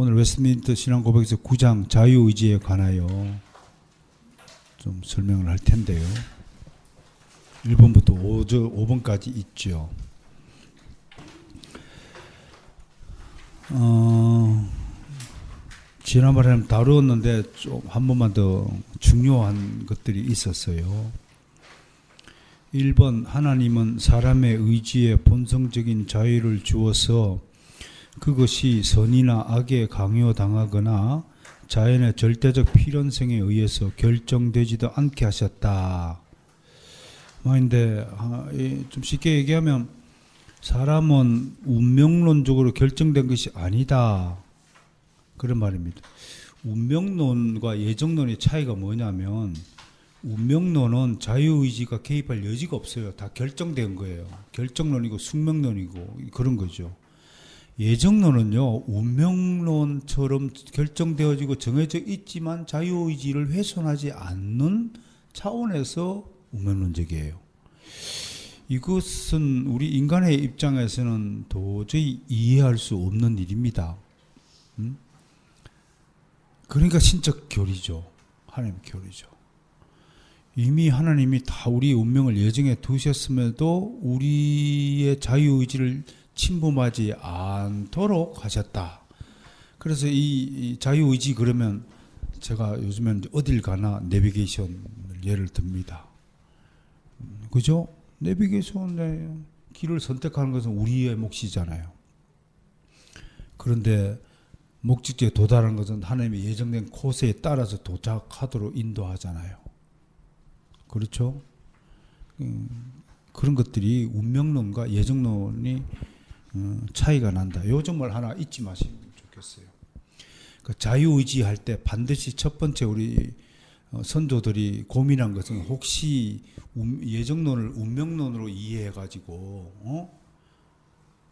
오늘 웨스트민스터 신앙고백에서 9장 자유의지에 관하여 좀 설명을 할 텐데요. 1번부터 5번까지 있죠. 지난번에는 다루었는데 좀 한 번만 더 중요한 것들이 있었어요. 1번, 하나님은 사람의 의지에 본성적인 자유를 주어서 그것이 선이나 악에 강요당하거나 자연의 절대적 필연성에 의해서 결정되지도 않게 하셨다. 근데 좀 쉽게 얘기하면 사람은 운명론적으로 결정된 것이 아니다. 그런 말입니다. 운명론과 예정론의 차이가 뭐냐면 운명론은 자유의지가 개입할 여지가 없어요. 다 결정된 거예요. 결정론이고 숙명론이고 그런 거죠. 예정론은요, 운명론처럼 결정되어지고 정해져 있지만 자유의지를 훼손하지 않는 차원에서 운명론적이에요. 이것은 우리 인간의 입장에서는 도저히 이해할 수 없는 일입니다. 그러니까 신적 교리죠. 하나님의 교리죠. 이미 하나님이 다 우리의 운명을 예정해 두셨음에도 우리의 자유의지를 침범하지 않도록 하셨다. 그래서 이 자유의지 그러면 제가 요즘엔 어딜 가나 내비게이션 예를 듭니다. 그죠? 내비게이션의 길을 선택하는 것은 우리의 몫이잖아요. 그런데 목적지에 도달하는 것은 하나님의 예정된 코스에 따라서 도착하도록 인도하잖아요. 그렇죠? 그런 것들이 운명론과 예정론이 차이가 난다. 요 점을 하나 잊지 마시면 좋겠어요. 그 자유의지 할 때 반드시 첫 번째 우리 선조들이 고민한 것은 혹시 예정론을 운명론으로 이해해가지고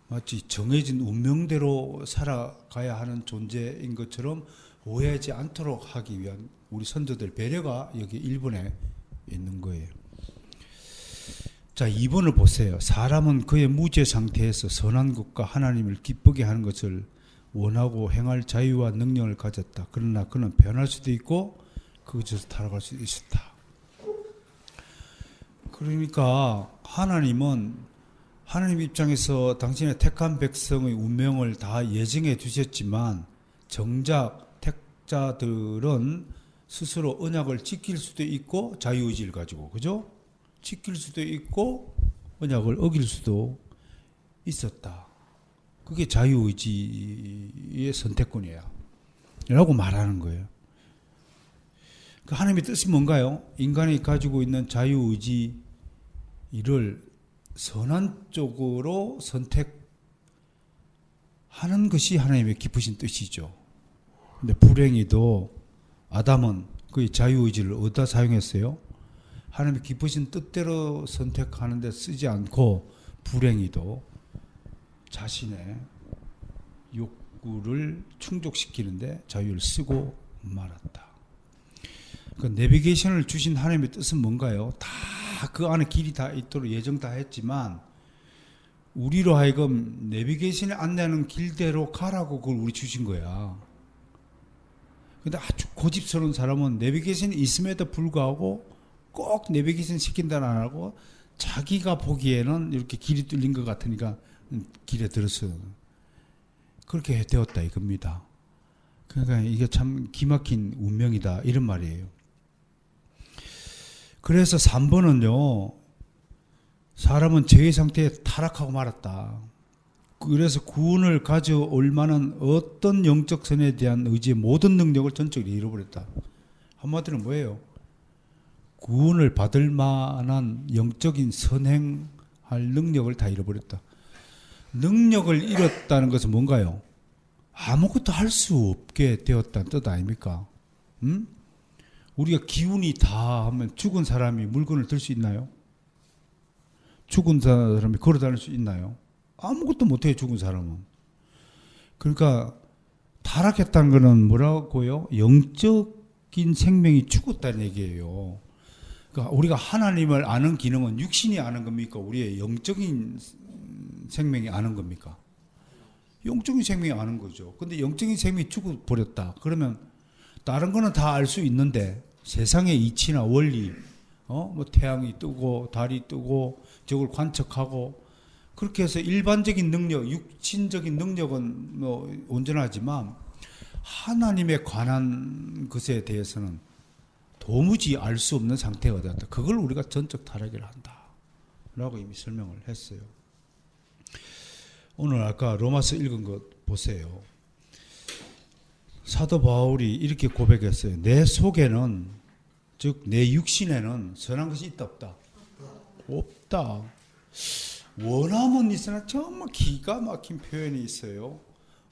마치 정해진 운명대로 살아가야 하는 존재인 것처럼 오해하지 않도록 하기 위한 우리 선조들 배려가 여기 1번에 있는 거예요. 자, 2번을 보세요. 사람은 그의 무죄 상태에서 선한 것과 하나님을 기쁘게 하는 것을 원하고 행할 자유와 능력을 가졌다. 그러나 그는 변할 수도 있고 그것에서 타락할 수도 있었다. 그러니까 하나님은 하나님 입장에서 당신의 택한 백성의 운명을 다 예정해 두셨지만 정작 택자들은 스스로 언약을 지킬 수도 있고 자유의지를 가지고, 그죠? 지킬 수도 있고 언약을 어길 수도 있었다. 그게 자유의지의 선택권이야 라고 말하는 거예요. 그 하나님의 뜻이 뭔가요? 인간이 가지고 있는 자유의지를 선한 쪽으로 선택하는 것이 하나님의 기쁘신 뜻이죠. 근데 불행히도 아담은 그의 자유의지를 어디다 사용했어요? 하나님의 기쁘신 뜻대로 선택하는 데 쓰지 않고 불행히도 자신의 욕구를 충족시키는데 자유를 쓰고 말았다. 그 내비게이션을 주신 하나님의 뜻은 뭔가요? 다 그 안에 길이 다 있도록 예정 다 했지만 우리로 하여금 내비게이션이 안내하는 길대로 가라고 그걸 우리 주신 거야. 근데 아주 고집스러운 사람은 내비게이션이 있음에도 불구하고 꼭 내비게이션 시킨다는 안 하고 자기가 보기에는 이렇게 길이 뚫린 것 같으니까 길에 들었어요. 그렇게 되었다 이겁니다. 그러니까 이게 참 기막힌 운명이다 이런 말이에요. 그래서 3번은요. 사람은 죄의 상태에 타락하고 말았다. 그래서 구원을 가져올 만한 어떤 영적 선에 대한 의지의 모든 능력을 전적으로 잃어버렸다. 한마디로 뭐예요? 구원을 받을 만한 영적인 선행할 능력을 다 잃어버렸다. 능력을 잃었다는 것은 뭔가요? 아무것도 할 수 없게 되었다는 뜻 아닙니까? 우리가 기운이 다 하면 죽은 사람이 물건을 들 수 있나요? 죽은 사람이 걸어 다닐 수 있나요? 아무것도 못해요, 죽은 사람은. 그러니까 타락했다는 것은 뭐라고요? 영적인 생명이 죽었다는 얘기예요. 그러니까 우리가 하나님을 아는 기능은 육신이 아는 겁니까? 우리의 영적인 생명이 아는 겁니까? 영적인 생명이 아는 거죠. 근데 영적인 생명이 죽어버렸다. 그러면 다른 거는 다 알 수 있는데 세상의 이치나 원리, 뭐 태양이 뜨고 달이 뜨고 저걸 관측하고 그렇게 해서 일반적인 능력, 육신적인 능력은 뭐 온전하지만 하나님에 관한 것에 대해서는 도무지 알 수 없는 상태가 되었다. 그걸 우리가 전적 타락이라 한다. 라고 이미 설명을 했어요. 오늘 아까 로마서 읽은 것 보세요. 사도 바울이 이렇게 고백했어요. 내 속에는, 즉 내 육신에는 선한 것이 있다 없다? 없다. 원함은 있으나 정말 기가 막힌 표현이 있어요.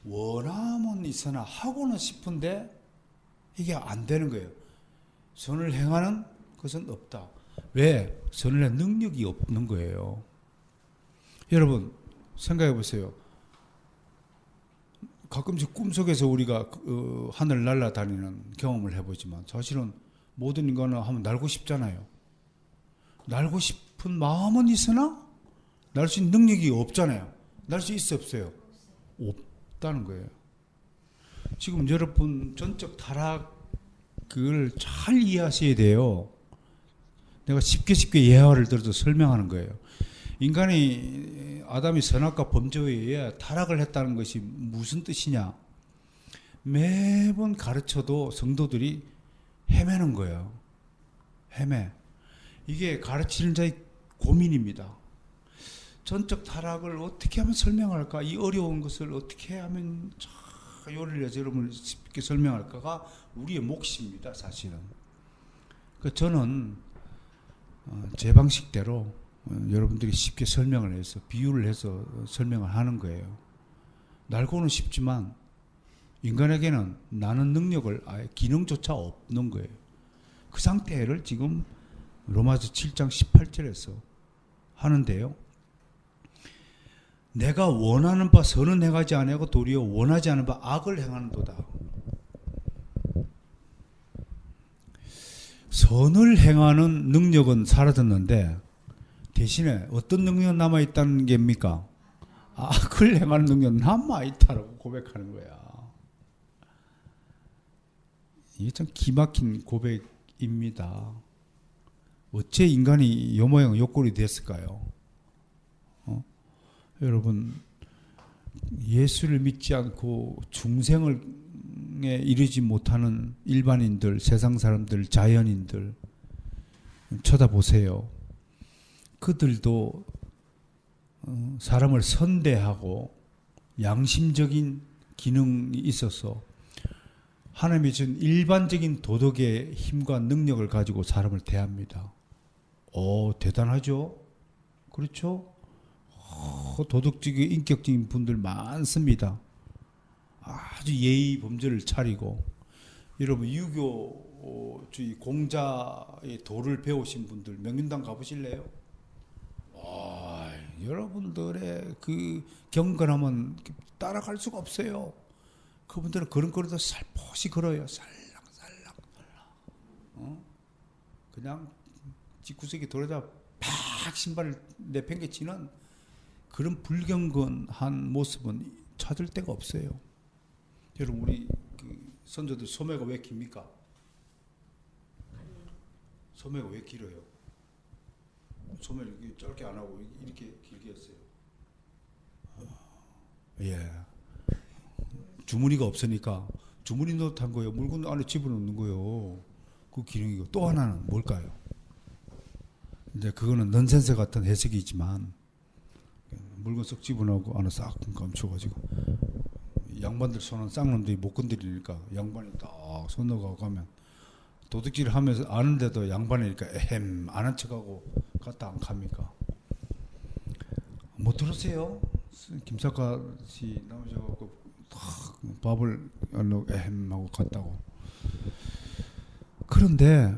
원함은 있으나 하고는 싶은데 이게 안 되는 거예요. 선을 행하는 것은 없다. 왜? 선을 할 능력이 없는 거예요. 여러분 생각해 보세요. 가끔씩 꿈속에서 우리가 하늘 날아다니는 경험을 해보지만 사실은 모든 인간은 한번 날고 싶잖아요. 날고 싶은 마음은 있으나 날 수 있는 능력이 없잖아요. 날 수 있어 없어요? 없다는 거예요. 지금 여러분 전적 타락을 잘 이해하셔야 돼요. 내가 쉽게 예화를 들어서 설명하는 거예요. 인간이 아담이 선악과 범죄에 의해 타락을 했다는 것이 무슨 뜻이냐? 매번 가르쳐도 성도들이 헤매는 거예요. 헤매. 이게 가르치는 자의 고민입니다. 전적 타락을 어떻게 하면 설명할까? 이 어려운 것을 어떻게 하면 요리를 해서 여러분을 쉽게 설명할까가 우리의 몫입니다, 사실은. 저는 제 방식대로 여러분들이 쉽게 설명을 해서 비유를 해서 설명을 하는 거예요. 날고는 쉽지만 인간에게는 나는 능력을 아예 기능조차 없는 거예요. 그 상태를 지금 로마서 7장 18절에서 하는데요. 내가 원하는 바 선은 행하지 아니하고 도리어 원하지 않은 바 악을 행하는도다. 선을 행하는 능력은 사라졌는데 대신에 어떤 능력은 남아있다는 게입니까? 악을 행하는 능력은 남아있다라고 고백하는 거야. 이게 참 기막힌 고백입니다. 어째 인간이 요 모양 요 꼴이 됐을까요? 여러분 예수를 믿지 않고 중생에 이르지 못하는 일반인들, 세상 사람들, 자연인들 쳐다보세요. 그들도 사람을 선대하고 양심적인 기능이 있어서 하나님이 준 일반적인 도덕의 힘과 능력을 가지고 사람을 대합니다. 대단하죠? 그렇죠? 도덕적인 인격적인 분들 많습니다. 아주 예의 범절을 차리고 여러분 유교주의 공자의 도를 배우신 분들 명륜당 가보실래요? 여러분들의 그 경건함은 따라갈 수가 없어요. 그분들은 걸음걸이도 살포시 걸어요. 살랑살랑. 그냥 집구석에 돌아다 팍 신발을 내팽개치는 그런 불경건한 모습은 찾을 데가 없어요. 여러분 우리 그 선조들 소매가 왜 깁니까? 소매가 왜 길어요? 소매를 이렇게 짧게 안 하고 이렇게 길게 했어요. 예. 주머니가 없으니까 주머니 넣듯한 거예요. 물건 안에 집어넣는 거예요. 그 기능이고 또 하나는 뭘까요? 이제 그거는 넌센스 같은 해석이지만 물건 쏙 집어넣고 안에 싹 감춰가지고 양반들 손은 쌍놈들이 못 건드리니까 양반이 딱 손 넣어가고 가면 도둑질 하면서 아는데도 양반이니까 아는 척하고 갔다 안 갑니까? 못 들었어요? 김사과씨 나오셔갖고 밥을 안 넣고 하고 갔다고. 그런데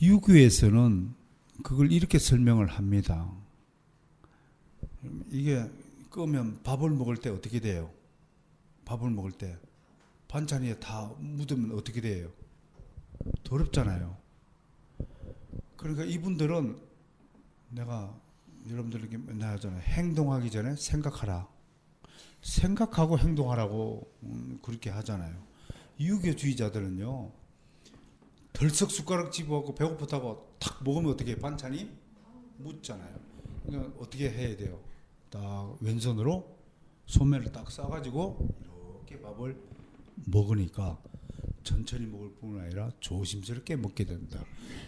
유교에서는 그걸 이렇게 설명을 합니다. 이게 끄면 밥을 먹을 때 어떻게 돼요? 밥을 먹을 때 반찬 위에 다 묻으면 어떻게 돼요? 더럽잖아요. 그러니까 이분들은 내가 여러분들에게 맨날 하잖아요. 행동하기 전에 생각하라. 생각하고 행동하라고 그렇게 하잖아요. 유교주의자들은요, 덜썩 숟가락 집어갖고 배고프다고 탁 먹으면 어떻게 해? 반찬이 묻잖아요. 그러니까 어떻게 해야 돼요? 딱 왼손으로 소면을 딱 싸가지고 이렇게 밥을 먹으니까 천천히 먹을 뿐 아니라 조심스럽게 먹게 된다.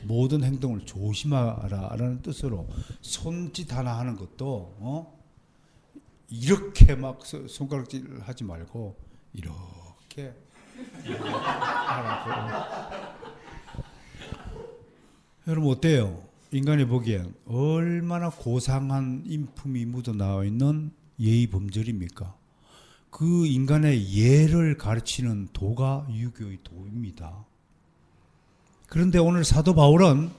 모든 행동을 조심하라라는 뜻으로 손짓 하나 하는 것도 이렇게 막 손가락질 하지 말고 이렇게 하라고. 여러분 어때요? 인간이 보기엔 얼마나 고상한 인품이 묻어나와 있는 예의 범절입니까? 그 인간의 예를 가르치는 도가 유교의 도입니다. 그런데 오늘 사도 바울은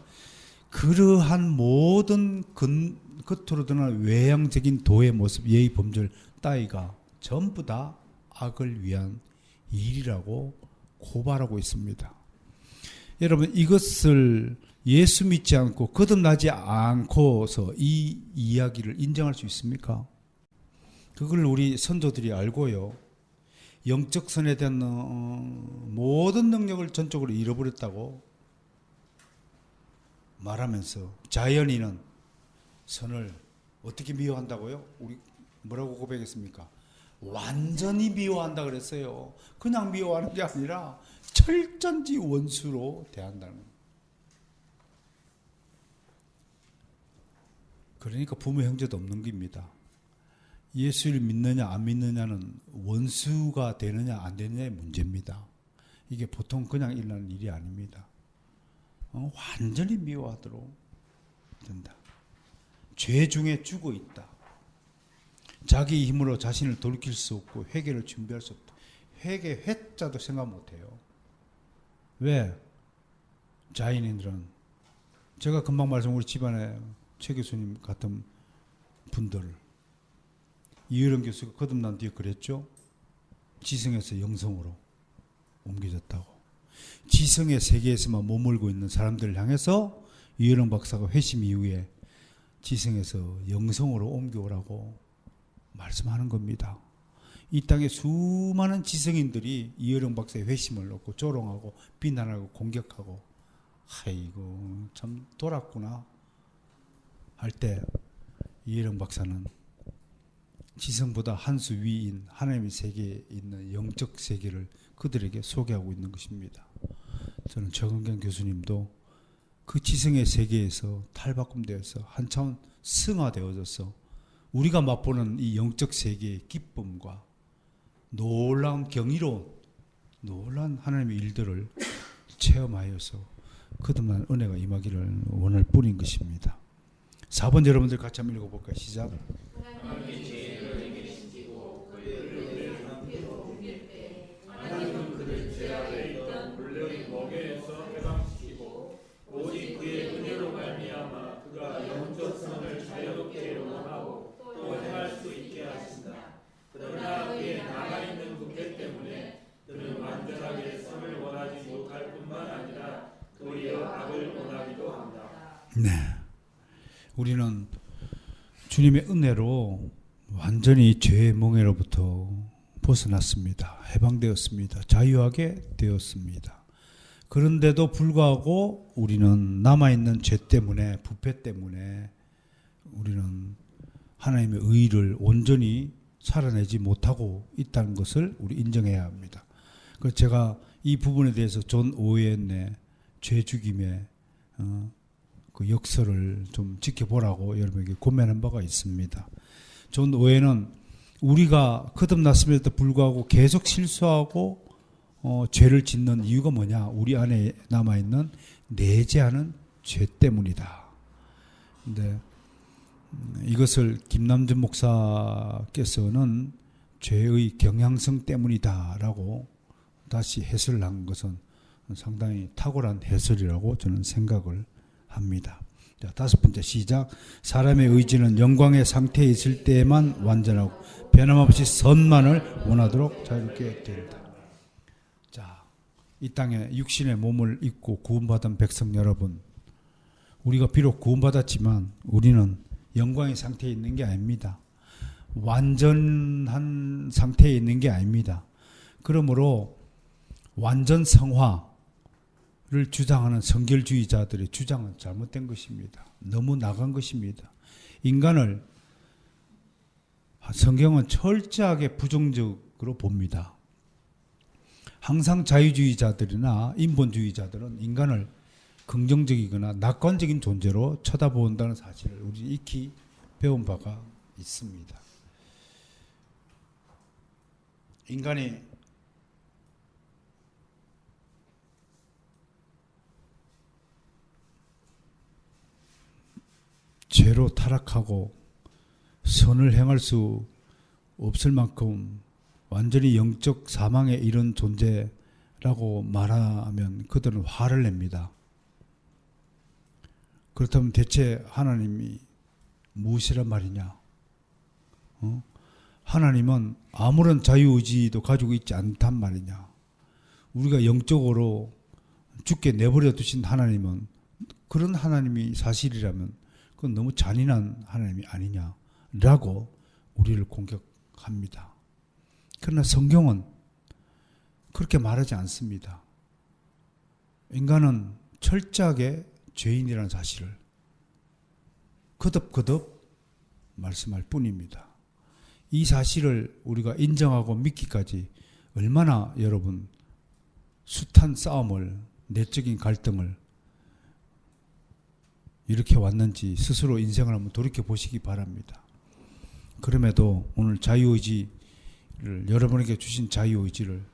그러한 모든 겉으로 드러난 외향적인 도의 모습, 예의 범절 따위가 전부 다 악을 위한 일이라고 고발하고 있습니다. 여러분 이것을 예수 믿지 않고 거듭나지 않고서 이 이야기를 인정할 수 있습니까? 그걸 우리 선조들이 알고요. 영적 선에 대한 모든 능력을 전적으로 잃어버렸다고 말하면서 자연인은 선을 어떻게 미워한다고요? 우리 뭐라고 고백했습니까? 완전히 미워한다 그랬어요. 그냥 미워하는 게 아니라 철전지 원수로 대한다는 거예요. 그러니까 부모 형제도 없는 겁니다. 예수를 믿느냐 안 믿느냐는 원수가 되느냐 안 되느냐의 문제입니다. 이게 보통 그냥 일어나는 일이 아닙니다. 완전히 미워하도록 된다. 죄 중에 죽어 있다. 자기 힘으로 자신을 돌이킬 수 없고 회개를 준비할 수 없다. 회개 회자도 생각 못해요. 왜? 자연인들은 제가 금방 말씀 우리 집안에 최 교수님 같은 분들 이효령 교수가 거듭난 뒤에 그랬죠. 지성에서 영성으로 옮겨졌다고. 지성의 세계에서만 머물고 있는 사람들을 향해서 이효령 박사가 회심 이후에 지성에서 영성으로 옮겨오라고 말씀하는 겁니다. 이 땅에 수많은 지성인들이 이효령 박사의 회심을 놓고 조롱하고 비난하고 공격하고 아이고 참 돌았구나 할 때 이혜령 박사는 지성보다 한 수 위인 하나님의 세계에 있는 영적 세계를 그들에게 소개하고 있는 것입니다. 저는 정은경 교수님도 그 지성의 세계에서 탈바꿈되어서 한차원 승화되어져서 우리가 맛보는 이 영적 세계의 기쁨과 놀라운 경이로운 놀라운 하나님의 일들을 체험하여서 거듭난 은혜가 임하기를 원할 뿐인 것입니다. 4번 여러분들 같이 한번 읽어볼까요? 시작. 하나님이 죄를 계시고 그를 상태로 옮길 때 하나님은 그를 죄 아래 있던 물레의 멍에에서 해방시키고 오직 그의 은혜로 말미암아 그가 영적 선을 자유롭게 원하고 또 행할 수 있게 하신다. 그러나 그의 남아있는 부패 때문에 그는 완전하게 선을 원하지 못할 뿐만 아니라 도리어 악을 원하기도 한다. 네. 우리는 주님의 은혜로 완전히 죄의 멍에로부터 벗어났습니다. 해방되었습니다. 자유하게 되었습니다. 그런데도 불구하고 우리는 남아있는 죄 때문에 부패 때문에 우리는 하나님의 의를 온전히 살아내지 못하고 있다는 것을 우리 인정해야 합니다. 그래서 제가 이 부분에 대해서 존 오웬의 죄 죽임의 그 역설을 좀 지켜보라고 여러분에게 고민한 바가 있습니다. 존 오웬은 우리가 거듭났음에도 불구하고 계속 실수하고 죄를 짓는 이유가 뭐냐? 우리 안에 남아있는 내재하는 죄 때문이다. 근데 이것을 김남준 목사께서는 죄의 경향성 때문이다라고 다시 해설을 한 것은 상당히 탁월한 해설이라고 저는 생각을 합니다. 자, 5번째 시작. 사람의 의지는 영광의 상태에 있을 때에만 완전하고 변함없이 선만을 원하도록 자유롭게 된다. 자, 이 땅에 육신의 몸을 입고 구원받은 백성 여러분, 우리가 비록 구원받았지만 우리는 영광의 상태에 있는 게 아닙니다. 완전한 상태에 있는 게 아닙니다. 그러므로 완전 성화를 주장하는 성결주의자들의 주장은 잘못된 것입니다. 너무 나간 것입니다. 인간을 성경은 철저하게 부정적으로 봅니다. 항상 자유주의자들이나 인본주의자들은 인간을 긍정적이거나 낙관적인 존재로 쳐다본다는 사실을 우리 익히 배운 바가 있습니다. 인간이 죄로 타락하고 선을 행할 수 없을 만큼 완전히 영적 사망에 이른 존재라고 말하면 그들은 화를 냅니다. 그렇다면 대체 하나님이 무엇이란 말이냐? 하나님은 아무런 자유의지도 가지고 있지 않단 말이냐? 우리가 영적으로 죽게 내버려 두신 하나님은 그런 하나님이 사실이라면 그건 너무 잔인한 하나님이 아니냐라고 우리를 공격합니다. 그러나 성경은 그렇게 말하지 않습니다. 인간은 철저하게 죄인이라는 사실을 거듭거듭 말씀할 뿐입니다. 이 사실을 우리가 인정하고 믿기까지 얼마나 여러분 숱한 싸움을, 내적인 갈등을 이렇게 왔는지 스스로 인생을 한번 돌이켜 보시기 바랍니다. 그럼에도 오늘 자유의지를, 여러분에게 주신 자유의지를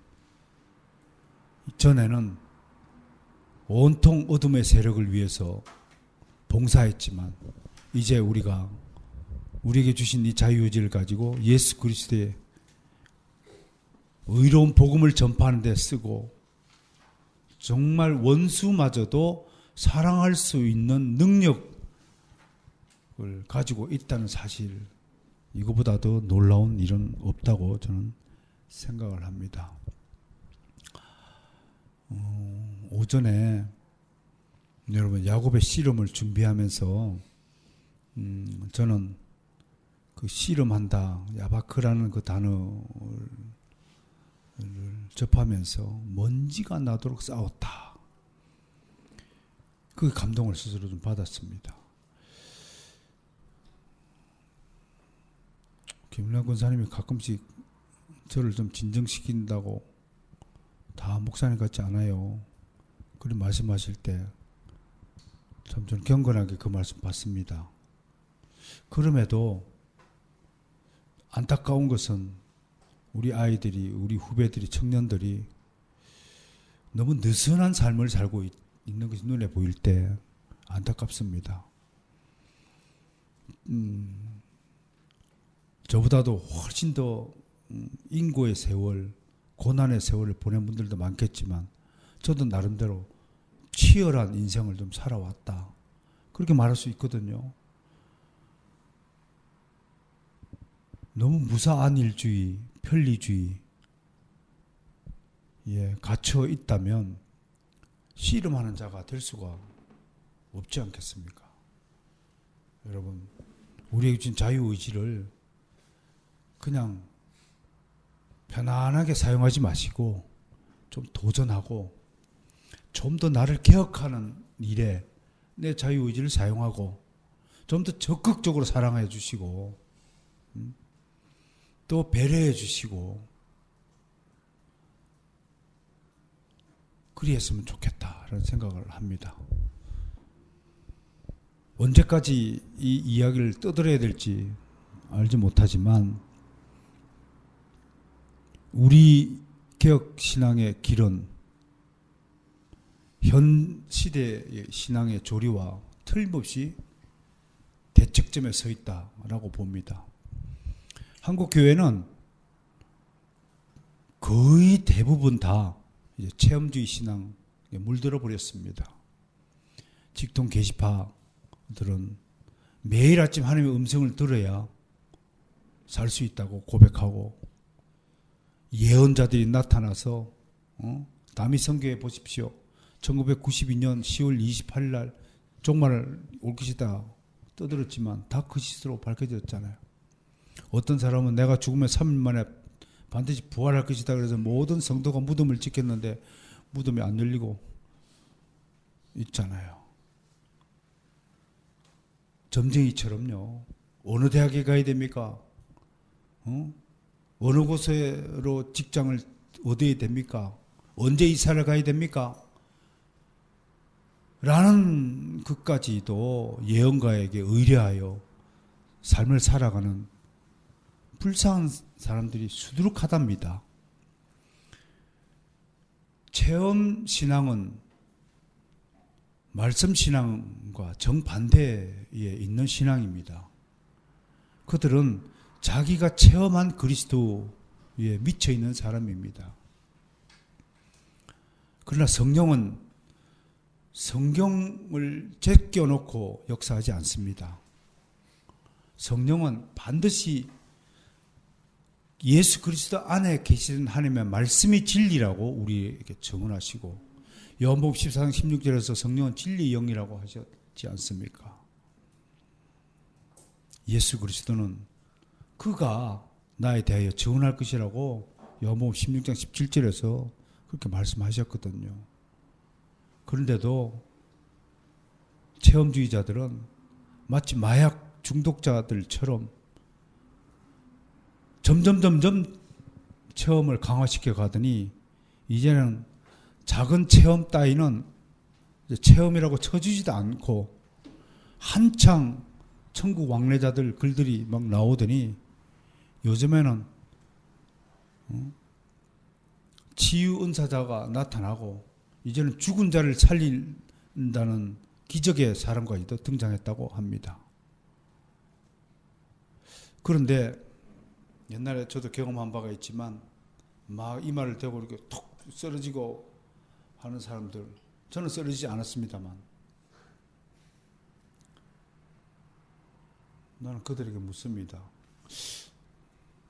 전에는 온통 어둠의 세력을 위해서 봉사했지만 이제 우리가 우리에게 주신 이 자유의지를 가지고 예수 그리스도의 의로운 복음을 전파하는 데 쓰고 정말 원수마저도 사랑할 수 있는 능력을 가지고 있다는 사실, 이거보다도 놀라운 일은 없다고 저는 생각을 합니다. 오전에 여러분 야곱의 씨름을 준비하면서 저는 그 씨름한다, 야바크라는 그 단어를 접하면서 먼지가 나도록 싸웠다. 그 감동을 스스로 좀 받았습니다. 김은하 권사님이 가끔씩 저를 좀 진정시킨다고 다 목사님 같지 않아요. 그런 말씀하실 때 참 저는 경건하게 그 말씀 받습니다. 그럼에도 안타까운 것은 우리 아이들이, 우리 후배들이, 청년들이 너무 느슨한 삶을 살고 있는 것이 눈에 보일 때 안타깝습니다. 저보다도 훨씬 더 인고의 세월, 고난의 세월을 보낸 분들도 많겠지만 저도 나름대로 치열한 인생을 좀 살아왔다. 그렇게 말할 수 있거든요. 너무 무사안일주의, 편리주의 갇혀 있다면 씨름하는 자가 될 수가 없지 않겠습니까? 여러분, 우리에게 주신 자유의지를 그냥 편안하게 사용하지 마시고 좀 도전하고 좀 더 나를 개혁하는 일에 내 자유의지를 사용하고 좀 더 적극적으로 사랑해 주시고 또 배려해 주시고 그리했으면 좋겠다라는 생각을 합니다. 언제까지 이 이야기를 떠들어야 될지 알지 못하지만 우리 개혁신앙의 길은 현 시대의 신앙의 조리와 틀림없이 대척점에 서 있다라고 봅니다. 한국 교회는 거의 대부분 다 이제 체험주의 신앙에 물들어 버렸습니다. 직통 계시파들은 매일 아침 하나님의 음성을 들어야 살 수 있다고 고백하고 예언자들이 나타나서 남이 성경에 보십시오. 1992년 10월 28일 날 종말을 올 것이다 떠들었지만 다 그 시스로 밝혀졌잖아요. 어떤 사람은 내가 죽으면 3일 만에 반드시 부활할 것이다. 그래서 모든 성도가 무덤을 짓겠는데 무덤이 안 열리고 있잖아요. 점쟁이처럼요. 어느 대학에 가야 됩니까? 어느 곳으로 직장을 얻어야 됩니까? 언제 이사를 가야 됩니까? 라는 것까지도 예언가에게 의뢰하여 삶을 살아가는 불쌍한 사람들이 수두룩하답니다. 체험신앙은 말씀신앙과 정반대에 있는 신앙입니다. 그들은 자기가 체험한 그리스도에 미쳐있는 사람입니다. 그러나 성령은 성경을 제껴놓고 역사하지 않습니다. 성령은 반드시 예수 그리스도 안에 계시는 하나님의 말씀이 진리라고 우리에게 증언하시고 요한복음 14장 16절에서 성령은 진리의 영이라고 하셨지 않습니까? 예수 그리스도는 그가 나에 대하여 증언할 것이라고 요한복음 16장 17절에서 그렇게 말씀하셨거든요. 그런데도 체험주의자들은 마치 마약 중독자들처럼 점점 체험을 강화시켜 가더니 이제는 작은 체험 따위는 체험이라고 쳐주지도 않고 한창 천국 왕래자들 글들이 막 나오더니 요즘에는 치유 은사자가 나타나고 이제는 죽은 자를 살린다는 기적의 사람까지도 등장했다고 합니다. 그런데 옛날에 저도 경험한 바가 있지만 막 이마를 대고 이렇게 톡 쓰러지고 하는 사람들, 저는 쓰러지지 않았습니다만 나는 그들에게 묻습니다.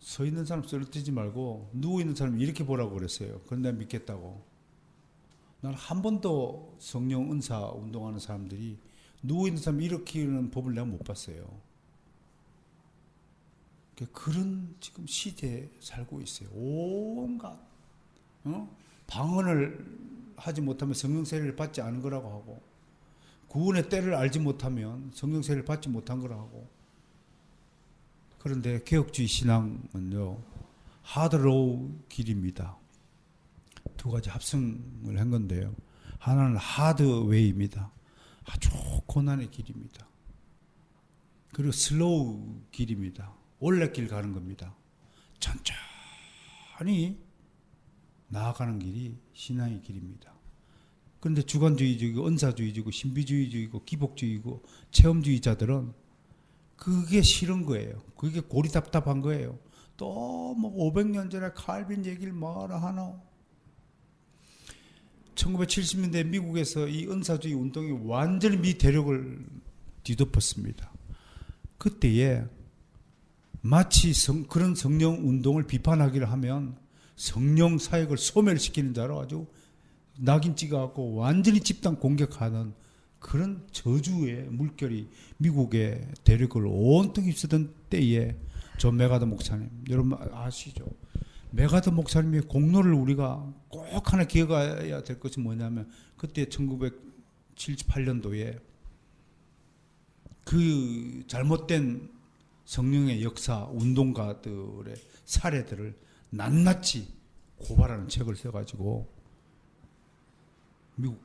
서 있는 사람 쓰러지지 말고 누워 있는 사람 이렇게 보라고 그랬어요. 그런데 믿겠다고. 나는 한 번도 성령 은사 운동하는 사람들이 누워 있는 사람 일으키는 법을 내가 못 봤어요. 그런 지금 시대에 살고 있어요. 온갖 방언을 하지 못하면 성령 세례를 받지 않은 거라고 하고 구원의 때를 알지 못하면 성령 세례를 받지 못한 거라고 하고. 그런데 개혁주의 신앙은요 하드로우 길입니다. 두 가지 합성을 한 건데요. 하나는 하드웨이입니다. 아주 고난의 길입니다. 그리고 슬로우 길입니다. 올레길 가는 겁니다. 천천히 나아가는 길이 신앙의 길입니다. 그런데 주관주의적이고 은사주의적이고 신비주의적이고 기복주의고 체험주의자들은 그게 싫은 거예요. 그게 고리답답한 거예요. 또 뭐 500년 전에 칼빈 얘기를 뭐라 하나. 1970년대 미국에서 이 은사주의 운동이 완전히 미 대륙을 뒤덮었습니다. 그때에 마치 그런 성령 운동을 비판하기를 하면 성령 사역을 소멸시키는 자로 아주 낙인 찍어갖고 완전히 집단 공격하는 그런 저주의 물결이 미국의 대륙을 온통 휩쓰던 때에 존 메가더 목사님, 여러분 아시죠? 메가더 목사님의 공로를 우리가 꼭 하나 기억해야 될 것이 뭐냐면 그때 1978년도에 그 잘못된 성령의 역사 운동가들의 사례들을 낱낱이 고발하는 책을 써가지고 미국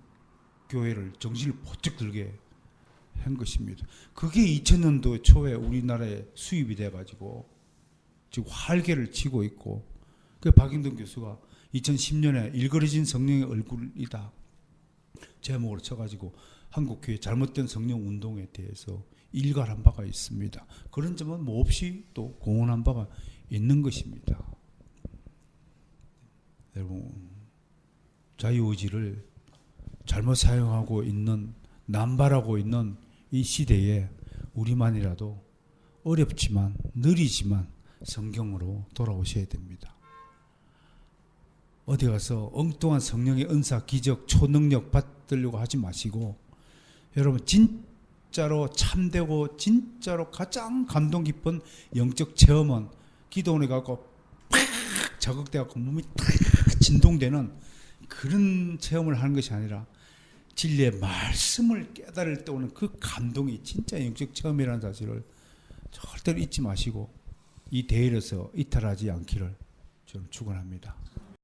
교회를 정신을 번쩍 들게 한 것입니다. 그게 2000년도 초에 우리나라에 수입이 돼가지고 지금 활개를 치고 있고 그 박영동 교수가 2010년에 일그러진 성령의 얼굴이다 제목으로 쳐가지고 한국교회 잘못된 성령 운동에 대해서 일갈한 바가 있습니다. 그런 점은 몹시 또 공헌한 바가 있는 것입니다. 여러분 자유의지를 잘못 사용하고 있는 남발하고 있는 이 시대에 우리만이라도 어렵지만 느리지만 성경으로 돌아오셔야 됩니다. 어디 가서 엉뚱한 성령의 은사, 기적, 초능력 받으려고 하지 마시고 여러분 진짜 진짜로 참되고 진짜로 가장 감동 깊은 영적 체험은 기도원에 가고 팍 자극돼갖고 몸이 탁 진동되는 그런 체험을 하는 것이 아니라 진리의 말씀을 깨달을 때 오는 그 감동이 진짜 영적 체험이라는 사실을 절대로 잊지 마시고 이 대회에서 이탈하지 않기를 저는 축원합니다.